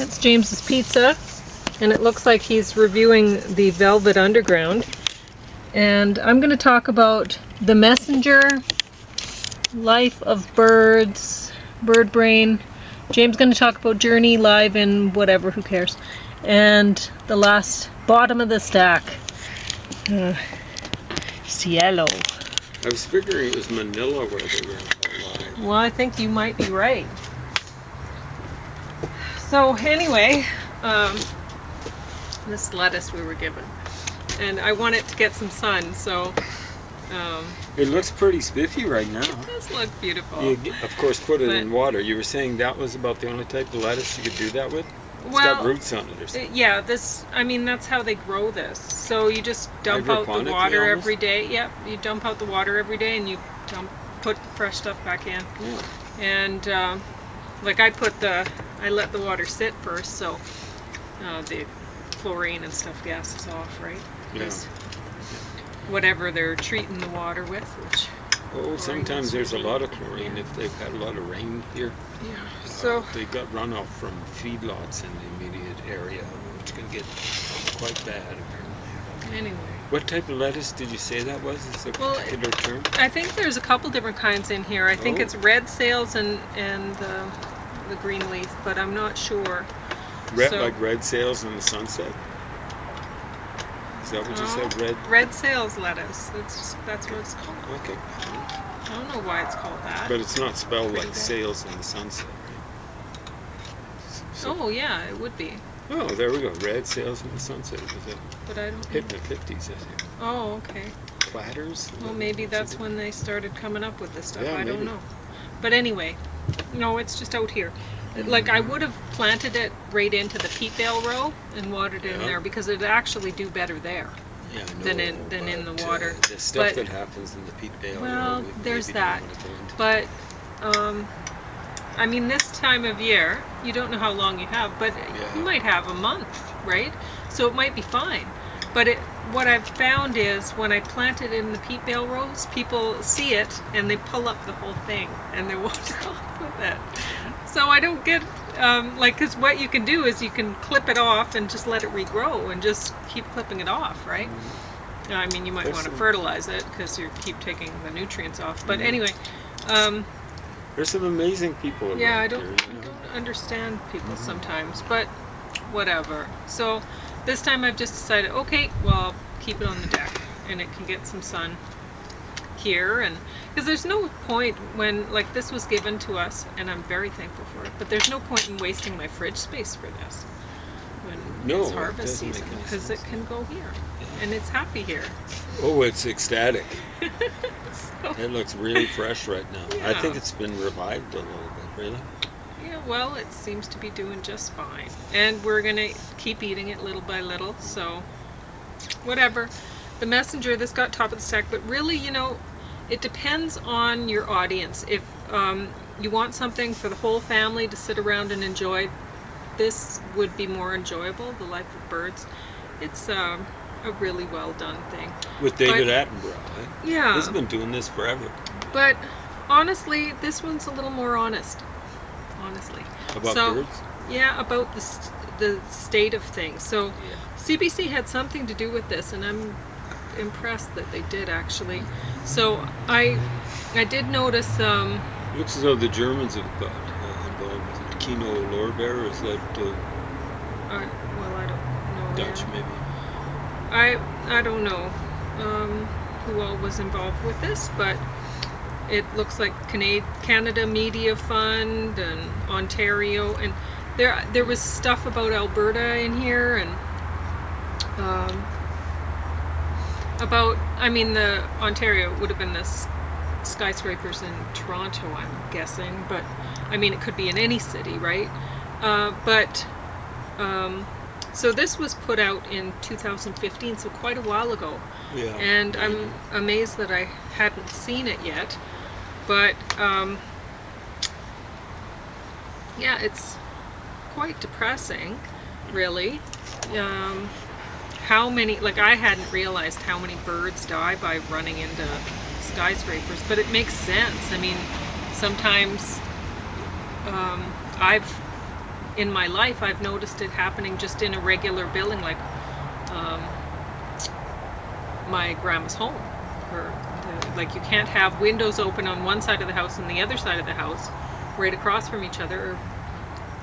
That's James's pizza, and it looks like he's reviewing the Velvet Underground. And I'm going to talk about The Messenger, Life of Birds, Bird Brain. James is going to talk about Journey, Live, and whatever, who cares. And the last, bottom of the stack, Cielo. I was figuring it was Manilla where they were live. Well, I think you might be right. So anyway, this lettuce we were given, and I want it to get some sun, so it looks pretty spiffy right now. It does look beautiful. You, of course, put it in water. You were saying that was about the only type of lettuce you could do that with? It's got roots on it or something. Yeah, that's how they grow this. So you just dump out the water every day. Yep, you dump out the water every day, and you put fresh stuff back in. Yeah. And like I let the water sit first, so the chlorine and stuff gases off, right? Yeah. Whatever they're treating the water with, which... Oh, sometimes there's a lot of chlorine if they've had a lot of rain here. Yeah. So they got runoff from feedlots in the immediate area, which can get quite bad apparently. Anyway. What type of lettuce did you say that was? Is there a particular term? I think there's a couple different kinds in here. I think it's red sails and the green leaf, but I'm not sure. Like red sails in the sunset? Is that what you said? Red sails lettuce. That's what it's called. Okay. I don't know why it's called that. But it's not spelled like sails in the sunset. Oh yeah, it would be. Oh, there we go. Red sails in the sunset. But I don't. Hit in the 50s, I think. Oh, okay. Platters. Well, maybe that's when they started coming up with this stuff. Yeah, I don't know. But anyway, no, it's just out here. Like I would have planted it right into the peat bale row and watered it in there because it'd actually do better there than in the water. The stuff that happens in the peat bale row. Well, there's that. But I mean, this time of year, you don't know how long you have, but you might have a month, right? So it might be fine. But what I've found is when I plant it in the peat bale rows, people see it and they pull up the whole thing and they water off with it. So I don't get, because what you can do is you can clip it off and just let it regrow and just keep clipping it off, right? I mean, you might want to fertilize it because you keep taking the nutrients off. But anyway. There's some amazing people. Yeah, I don't understand people sometimes, but whatever. So this time I've just decided, okay, well, I'll keep it on the deck and it can get some sun here, and because there's no point when, like, this was given to us and I'm very thankful for it, but there's no point in wasting my fridge space for this when it's harvest season, because it can go here and it's happy here. Oh, it's ecstatic. It looks really fresh right now. I think it's been revived a little bit, really. Yeah, well, it seems to be doing just fine, and we're gonna keep eating it little by little, so whatever. The Messenger, this got top of the stack, but really, it depends on your audience. If you want something for the whole family to sit around and enjoy, this would be more enjoyable, The Life of Birds. It's a really well done thing. With David Attenborough, eh? Yeah. He's been doing this forever. But honestly, this one's a little more honest. Honestly. About birds? Yeah, about the state of things. So CBC had something to do with this, and I'm impressed that they did, actually. So I did notice. Looks as though the Germans have got involved with it. Kino Lorbeer, is that? Well, I don't know. Dutch, maybe. I don't know who all was involved with this, but it looks like Canada Media Fund and Ontario, and there was stuff about Alberta in here, and the Ontario would have been the skyscrapers in Toronto, I'm guessing, but I mean, it could be in any city, right? So this was put out in 2015, so quite a while ago. Yeah. And I'm amazed that I hadn't seen it yet. But it's quite depressing, really. How many, I hadn't realized how many birds die by running into skyscrapers, but it makes sense. I mean, sometimes I've in my life I've noticed it happening just in a regular building, like my grandma's home. Like you can't have windows open on one side of the house and the other side of the house right across from each other.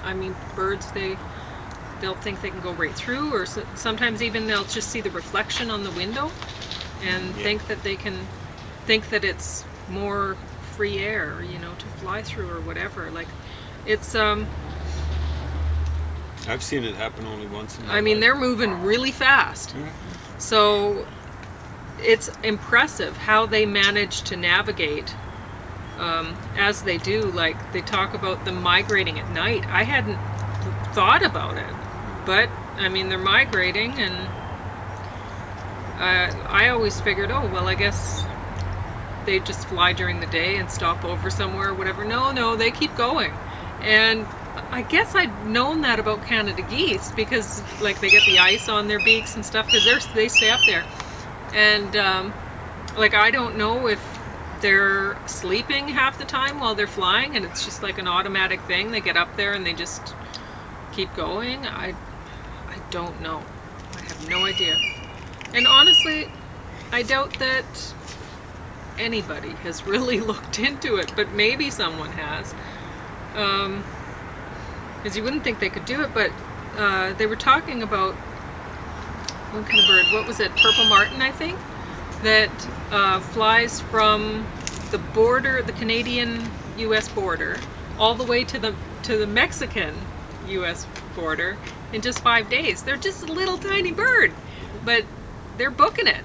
I mean, birds, they'll think they can go right through, or sometimes even they'll just see the reflection on the window and think that they can think that it's more free air, you know, to fly through or whatever. Like it's I've seen it happen only once in my I mean, life. they're moving really fast. So it's impressive how they manage to navigate as they do. Like they talk about them migrating at night. I hadn't thought about it, but I mean, they're migrating, and I always figured, oh well, I guess they just fly during the day and stop over somewhere or whatever. No, they keep going. And I guess I'd known that about Canada geese, because like they get the ice on their beaks and stuff, because they stay up there. And like I don't know if they're sleeping half the time while they're flying, and it's just like an automatic thing. They get up there and they just keep going. I don't know. I have no idea. And honestly, I doubt that anybody has really looked into it, but maybe someone has. Because you wouldn't think they could do it, but they were talking about what kind of bird? What was it? Purple martin, I think, that flies from the border, the Canadian-U.S. border, all the way to the Mexican-U.S. border in just 5 days. They're just a little tiny bird, but they're booking it.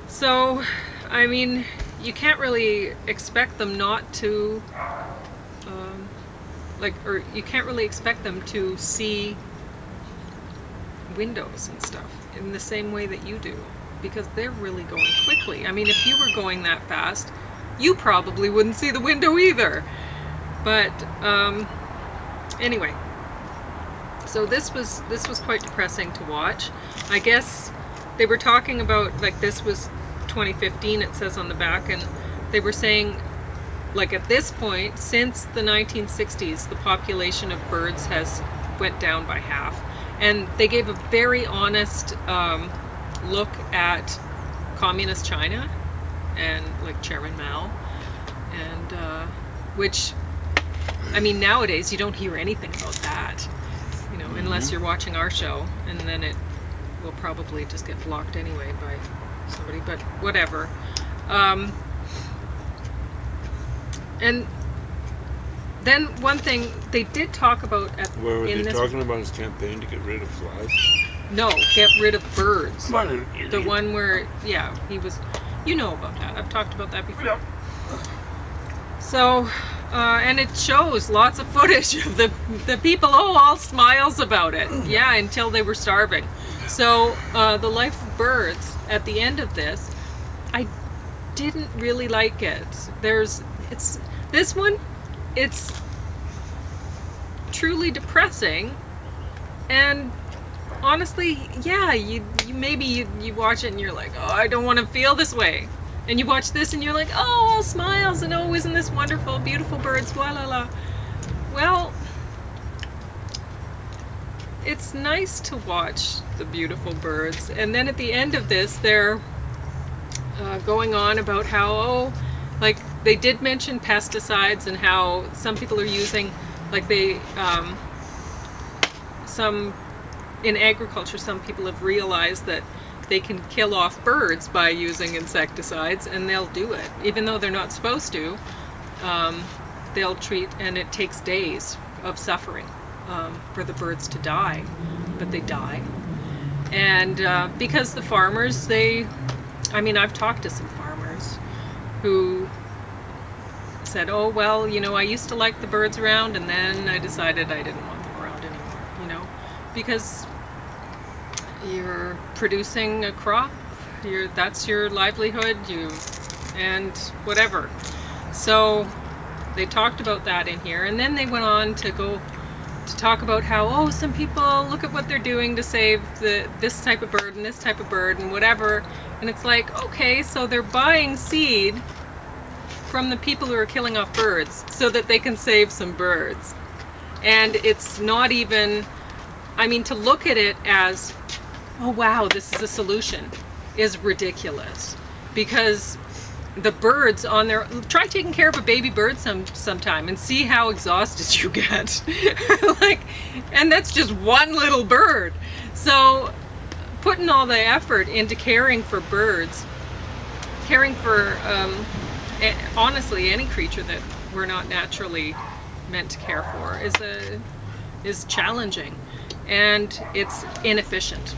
So, I mean, you can't really expect them not to, or you can't really expect them to see windows and stuff in the same way that you do, because they're really going quickly. I mean, if you were going that fast, you probably wouldn't see the window either. But anyway, so this was quite depressing to watch. I guess they were talking about, like, this was 2015, it says on the back, and they were saying, like, at this point, since the 1960s, the population of birds has went down by half. And they gave a very honest look at communist China and like Chairman Mao, and which, I mean, nowadays you don't hear anything about that, you know, unless you're watching our show, and then it will probably just get blocked anyway by somebody, but whatever. And then one thing they did talk about were they talking about his campaign to get rid of flies? No, get rid of birds. The one where, yeah, he was, you know about that. I've talked about that before. Yeah. So, and it shows lots of footage of the people, all smiles about it. Yeah, until they were starving. So, the life of birds, at the end of this, I didn't really like it. This one, it's truly depressing, and honestly, yeah, you watch it and you're like, oh, I don't want to feel this way. And you watch this and you're like, oh, all smiles, and oh, isn't this wonderful, beautiful birds, blah, la, la. Well, it's nice to watch the beautiful birds, and then at the end of this, they're going on about how, oh, like, they did mention pesticides and how some people are using, like, in agriculture, some people have realized that they can kill off birds by using insecticides, and they'll do it. Even though they're not supposed to, they'll treat, and it takes days of suffering for the birds to die, but they die. And because the farmers, I mean, I've talked to some farmers who said, oh, well, you know, I used to like the birds around, and then I decided I didn't want them around anymore, you know, because you're producing a crop, that's your livelihood, and whatever. So they talked about that in here, and then they went on to talk about how, oh, some people, look at what they're doing to save this type of bird and this type of bird and whatever. And it's like, okay, so they're buying seed from the people who are killing off birds so that they can save some birds. And it's not even, I mean, to look at it as, oh wow, this is a solution, is ridiculous. Because the birds on their, try taking care of a baby bird sometime and see how exhausted you get. Like, and that's just one little bird. So putting all the effort into caring for birds, caring for honestly any creature that we're not naturally meant to care for is challenging, and it's inefficient.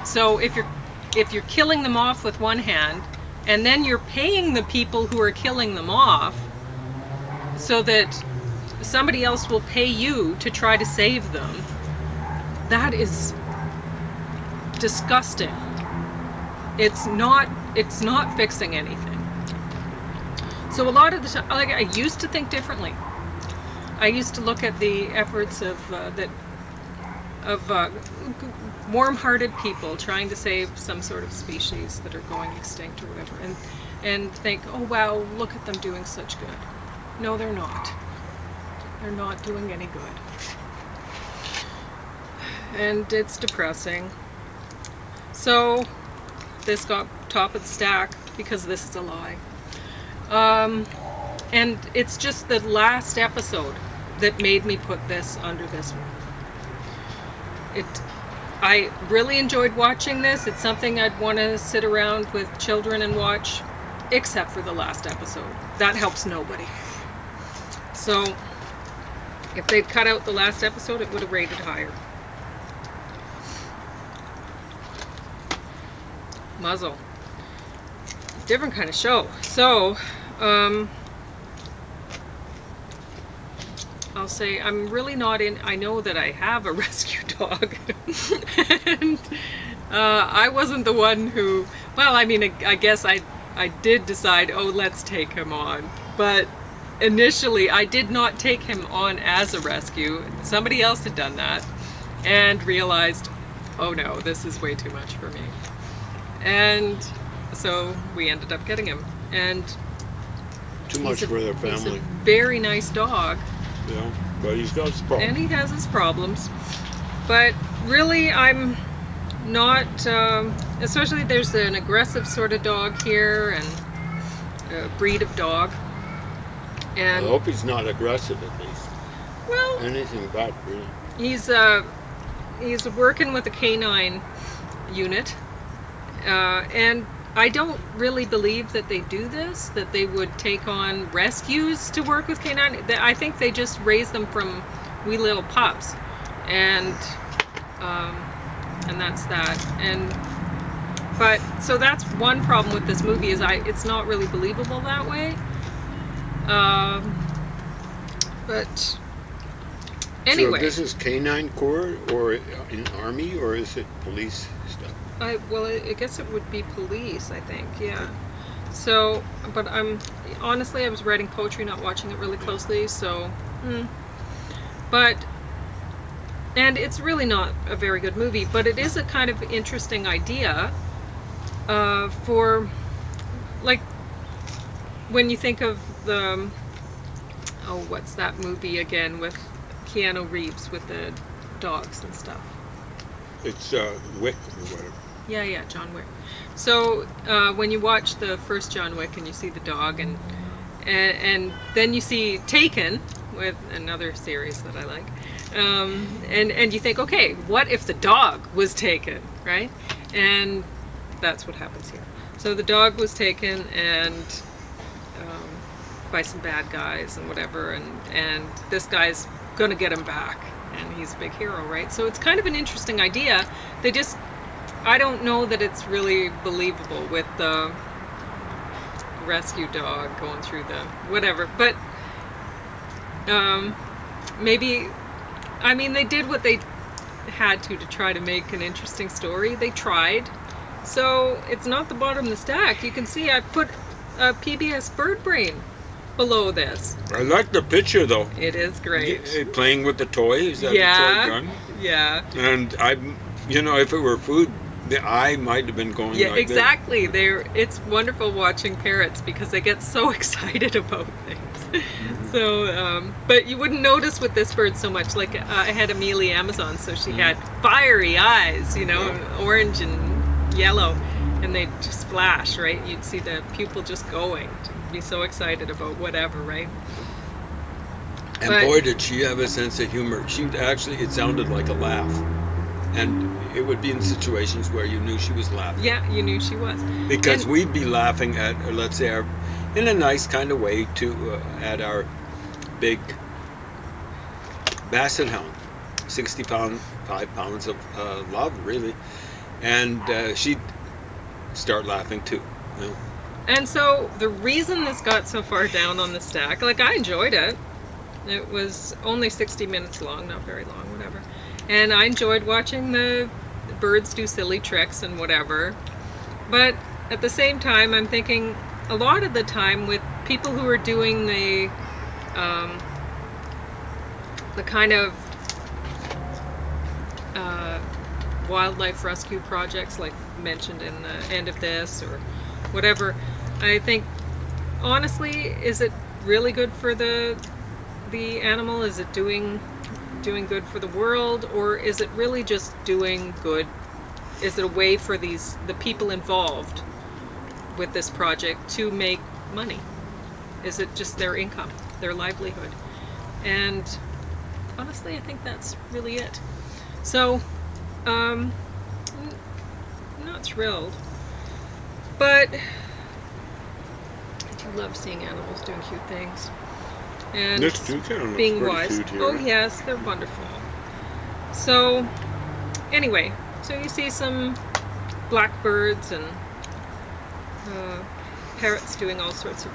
So if you're killing them off with one hand, and then you're paying the people who are killing them off so that somebody else will pay you to try to save them, that is disgusting. It's not fixing anything. So a lot of the time, like, I used to think differently. I used to look at the efforts of warm-hearted people trying to save some sort of species that are going extinct or whatever, and think, oh wow, look at them doing such good. No, they're not. They're not doing any good. And it's depressing. So this got top of the stack because this is a lie. And it's just the last episode that made me put this under this one. I really enjoyed watching this. It's something I'd want to sit around with children and watch, except for the last episode. That helps nobody. So if they'd cut out the last episode, it would have rated higher. Muzzle. Different kind of show. So, I'll say I'm really not in. I know that I have a rescue dog, and I wasn't the one who. Well, I mean, I guess I did decide. Oh, let's take him on. But initially, I did not take him on as a rescue. Somebody else had done that, and realized, oh no, this is way too much for me. And so we ended up getting him. And too much for their family. He's a very nice dog. Yeah, but he's got his problems. And he has his problems. But really, I'm not, especially there's an aggressive sort of dog here, and a breed of dog. And I hope he's not aggressive, at least. Well, anything but, really. He's working with a canine unit, and I don't really believe that they do this, that they would take on rescues to work with canine. I think they just raise them from wee little pups, and that's that. But so that's one problem with this movie, is it's not really believable that way. But anyway. So this is canine corps or in army, or is it police stuff? Well, I guess it would be police, I think, yeah. So, but honestly, I was writing poetry, not watching it really closely, so, But, and it's really not a very good movie, but it is a kind of interesting idea for, like, when you think of the, what's that movie again with Keanu Reeves with the dogs and stuff? It's Wick or whatever. Yeah, John Wick. So when you watch the first John Wick and you see the dog, and then you see Taken, with another series that I like, and you think, okay, what if the dog was taken, right? And that's what happens here. So the dog was taken, and by some bad guys and whatever, and this guy's gonna get him back, and he's a big hero, right? So it's kind of an interesting idea. I don't know that it's really believable with the rescue dog going through the whatever, but maybe, I mean, they did what they had to try to make an interesting story. They tried. So it's not the bottom of the stack. You can see I put a PBS Bird Brain below this. I like the picture, though. It is great. Playing with the toy. Is that a toy gun? Yeah. And if it were food, The eye might have been going Yeah, like exactly. It's wonderful watching parrots because they get so excited about things. So, but you wouldn't notice with this bird so much. Like I had a mealy Amazon, so she had fiery eyes, orange and yellow, and they just flash, right? You'd see the pupil just going to be so excited about whatever, right? And boy, did she have a sense of humor. It sounded like a laugh. And it would be in situations where you knew she was laughing. Yeah, you knew she was. Because we'd be laughing at, let's say, in a nice kind of way, at our big basset hound, 5 pounds of love, really. And she'd start laughing too. And so the reason this got so far down on the stack, like I enjoyed it. It was only 60 minutes long, not very long, whatever. And I enjoyed watching the birds do silly tricks and whatever. But at the same time, I'm thinking a lot of the time with people who are doing the kind of wildlife rescue projects like mentioned in the end of this or whatever, I think, honestly, is it really good for the animal? Is it doing good for the world, or is it really just doing good? Is it a way for the people involved with this project to make money? Is it just their income, their livelihood? And honestly, I think that's really it. So I'm not thrilled, but I do love seeing animals doing cute things. And being wise. Oh yes, they're wonderful. So anyway, so you see some blackbirds and parrots doing all sorts of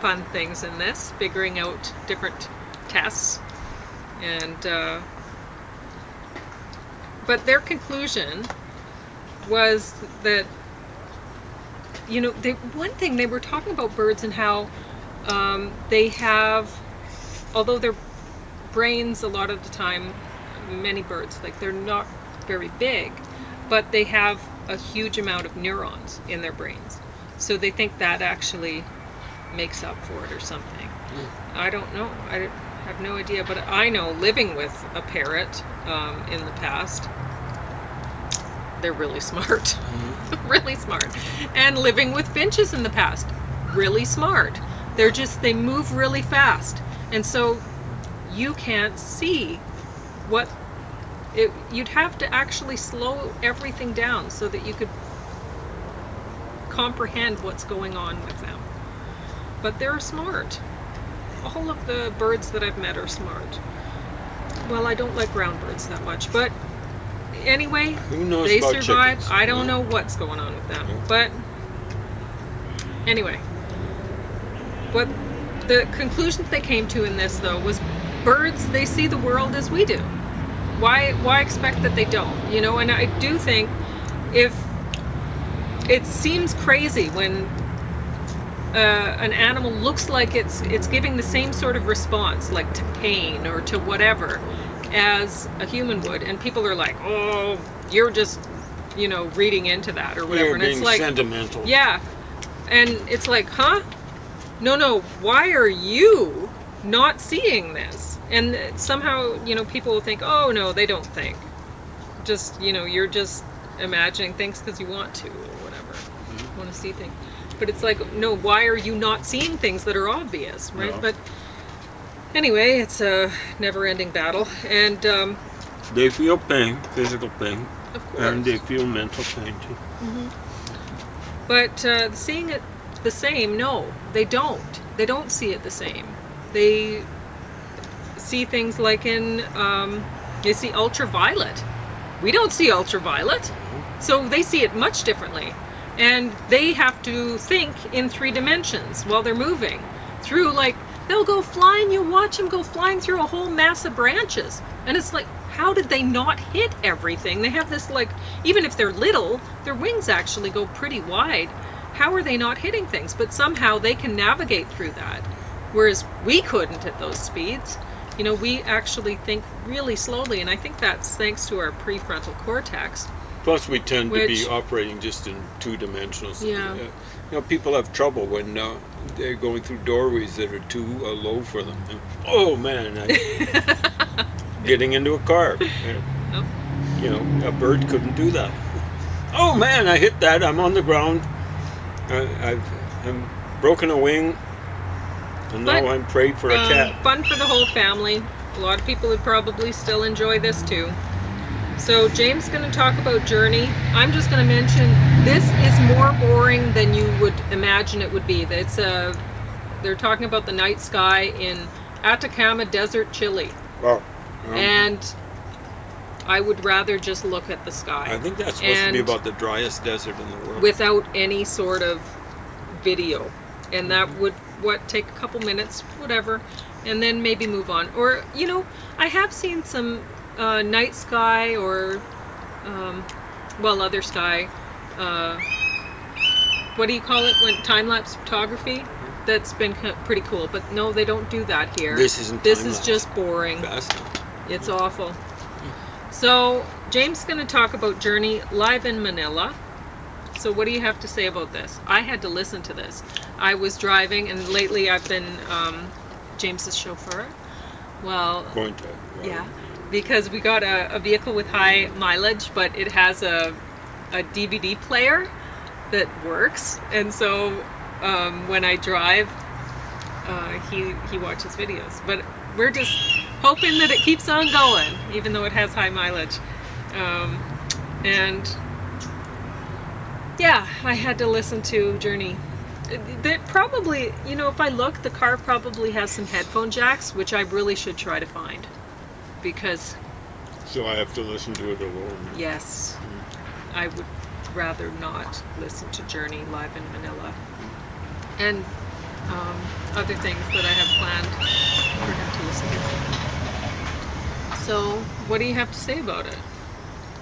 fun things in this, figuring out different tests, and but their conclusion was that one thing they were talking about birds and how they have, although their brains a lot of the time, many birds, like they're not very big, but they have a huge amount of neurons in their brains. So they think that actually makes up for it or something. I don't know. I have no idea, but I know living with a parrot in the past, they're really smart. Really smart. And living with finches in the past, really smart. They move really fast. And so you can't see you'd have to actually slow everything down so that you could comprehend what's going on with them. But they're smart. All of the birds that I've met are smart. Well, I don't like ground birds that much, but anyway, they survive. I don't know what's going on with them. But anyway, what the conclusions they came to in this, though, was birds, they see the world as we do. Why expect that they don't? And I do think if it seems crazy when an animal looks like it's giving the same sort of response, like to pain or to whatever, as a human would, and people are like, oh, you're just reading into that or whatever. And it's like sentimental. Yeah. And it's like, huh? No, why are you not seeing this? And somehow, people will think, oh, no, they don't think. Just, you're just imagining things because you want to or whatever. You want to see things. But it's like, no, why are you not seeing things that are obvious, right? No. But anyway, it's a never-ending battle. And they feel pain, physical pain. Of course. And they feel mental pain, too. But seeing it the same, no, they don't. They don't see it the same. They see things like they see ultraviolet. We don't see ultraviolet. So they see it much differently. And they have to think in 3 dimensions while they're moving through, like, they'll go flying, you watch them go flying through a whole mass of branches. And it's like, how did they not hit everything? They have this, like, even if they're little, their wings actually go pretty wide. How are they not hitting things? But somehow they can navigate through that. Whereas we couldn't at those speeds. We actually think really slowly. And I think that's thanks to our prefrontal cortex. Plus, we tend to be operating just in two-dimensional. Yeah. You know, people have trouble when they're going through doorways that are too low for them. Oh man, getting into a car. Oh. You know, a bird couldn't do that. Oh man, I hit that. I'm on the ground. I'm broken a wing, and now I'm prey for a cat. Fun for the whole family. A lot of people would probably still enjoy this too. So James is going to talk about Journey. I'm just going to mention this is more boring than you would imagine it would be. They're talking about the night sky in Atacama Desert, Chile. Wow. And I would rather just look at the sky. I think that's supposed to be about the driest desert in the world. Without any sort of video. And that would take a couple minutes, whatever, and then maybe move on. Or, you know, I have seen some night sky or other sky, what do you call it when time-lapse photography? That's been pretty cool, but no, they don't do that here. This is just boring. It's awful. So James is going to talk about Journey live in Manila. So what do you have to say about this? I had to listen to this. I was driving, and lately I've been James's chauffeur. Well, going to, yeah, because we got a vehicle with high mileage, but it has a DVD player that works, and so when I drive, he watches videos. But we're just hoping that it keeps on going, even though it has high mileage. And yeah, I had to listen to Journey. That probably, you know, if I look, the car probably has some headphone jacks, which I really should try to find. Because... So I have to listen to it alone? Yes. I would rather not listen to Journey live in Manila. And other things that I have planned for him to listen to. So, what do you have to say about it?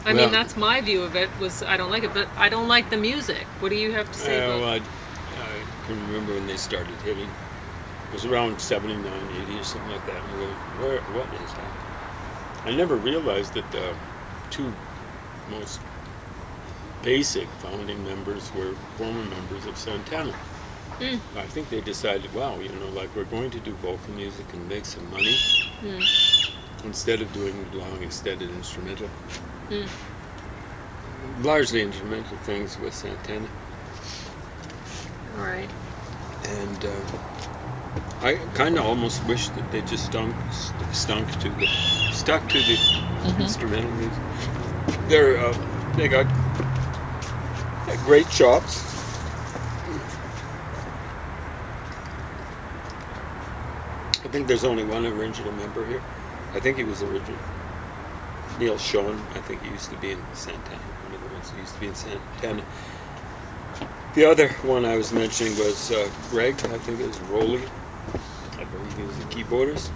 I mean, that's my view of it, was I don't like it, but I don't like the music. What do you have to say about it? I can remember when they started hitting. It was around 79, 80 or something like that. And what is that? I never realized that the two most basic founding members were former members of Santana. I think they decided, wow, you know, like, we're going to do vocal music and make some money instead of doing long extended instrumental. Largely instrumental things with Santana. All right. And I kind of almost wish that they just stuck to the instrumental music. They got great chops. I think there's only one original member here. I think he was original. Neil Sean, I think he used to be in Santana. One of the ones who used to be in Santana. The other one I was mentioning was Greg, I think it was Rowley. I believe he was the keyboardist.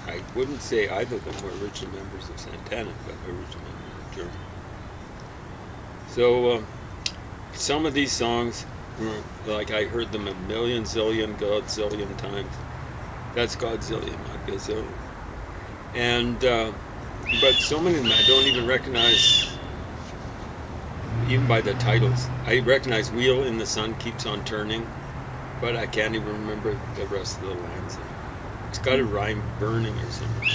I wouldn't say either of them were original members of Santana, but original members of Journey. So some of these songs, like, I heard them a million, zillion, godzillion times. That's godzillion, not gazillion. And but so many of them I don't even recognize, even by the titles. I recognize Wheel in the Sun Keeps on Turning, but I can't even remember the rest of the lines. It's got a rhyme, burning or something.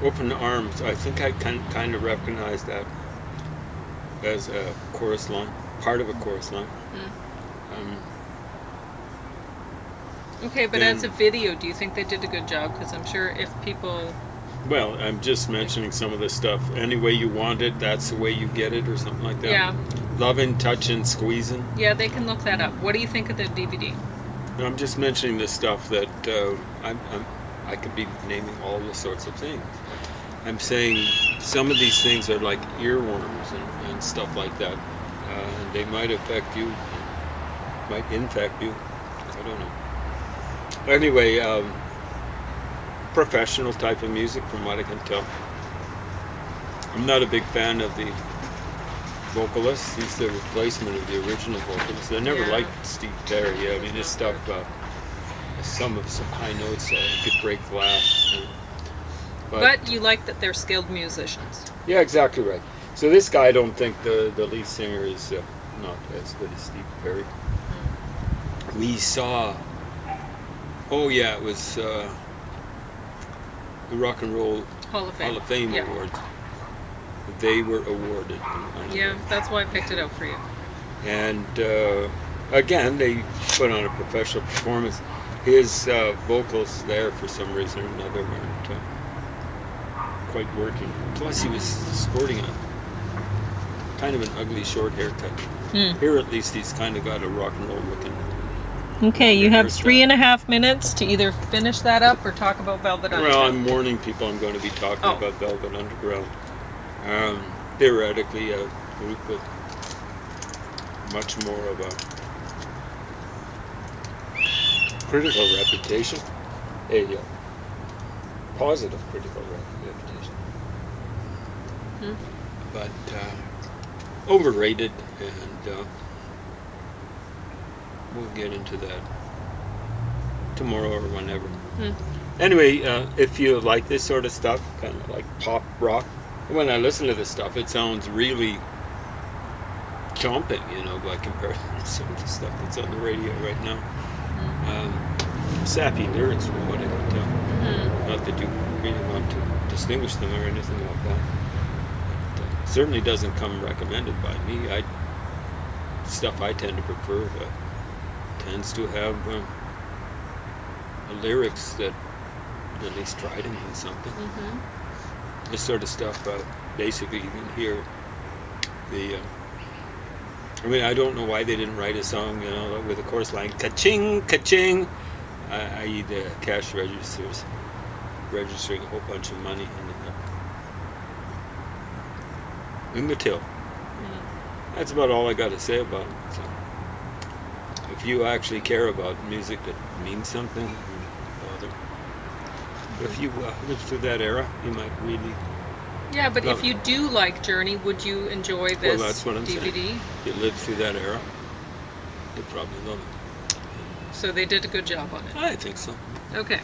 Open Arms, I think I kind of recognize that as a chorus line, part of a chorus line. Okay, but as a video, do you think they did a good job? Because I'm sure if people... Well, I'm just mentioning some of the stuff. Any way you want it, that's the way you get it, or something like that. Yeah. Loving, touching, squeezing. Yeah, they can look that up. What do you think of the DVD? No, I'm just mentioning the stuff that I could be naming all the sorts of things. I'm saying some of these things are like earworms and stuff like that. And they might affect you, might infect you. I don't know. Anyway, professional type of music from what I can tell. I'm not a big fan of the vocalist. He's the replacement of the original vocalist. I never liked Steve Perry. I mean, his stuff, some high notes could break glass. But you like that they're skilled musicians. Yeah, exactly right. So this guy, I don't think the lead singer is not as good as Steve Perry. We saw, it was the Rock and Roll Hall of Fame, Awards. They were awarded. Yeah, that's why I picked it out for you. And again, they put on a professional performance. His vocals there, for some reason or another, weren't quite working. Plus, he was sporting a kind of an ugly short haircut. Here, at least, he's kind of got a rock and roll looking. Okay, you have 3.5 minutes to either finish that up or talk about Velvet Underground. Well, I'm warning people I'm going to be talking about Velvet Underground. Theoretically, a group with much more of a critical reputation, a positive critical reputation, but overrated, and we'll get into that tomorrow or whenever. Anyway, if you like this sort of stuff, kind of like pop rock, when I listen to this stuff, it sounds really chomping, by comparison to some of the stuff that's on the radio right now. Sappy lyrics, from what I can tell. Not that you really want to distinguish them or anything like that. But, certainly doesn't come recommended by me. Stuff I tend to prefer tends to have lyrics that at least try to mean something. This sort of stuff, basically, you can hear the. I don't know why they didn't write a song, with a chorus line, ka-ching, ka-ching, i.e. the cash registers registering a whole bunch of money in the till. That's about all I got to say about it. So, if you actually care about music that means something, bother. If you lived through that era, you might really. Yeah, but if you do like Journey, would you enjoy this Well, that's what I'm DVD? saying. If you lived through that era, you'd probably love it. So they did a good job on it. I think so. Okay.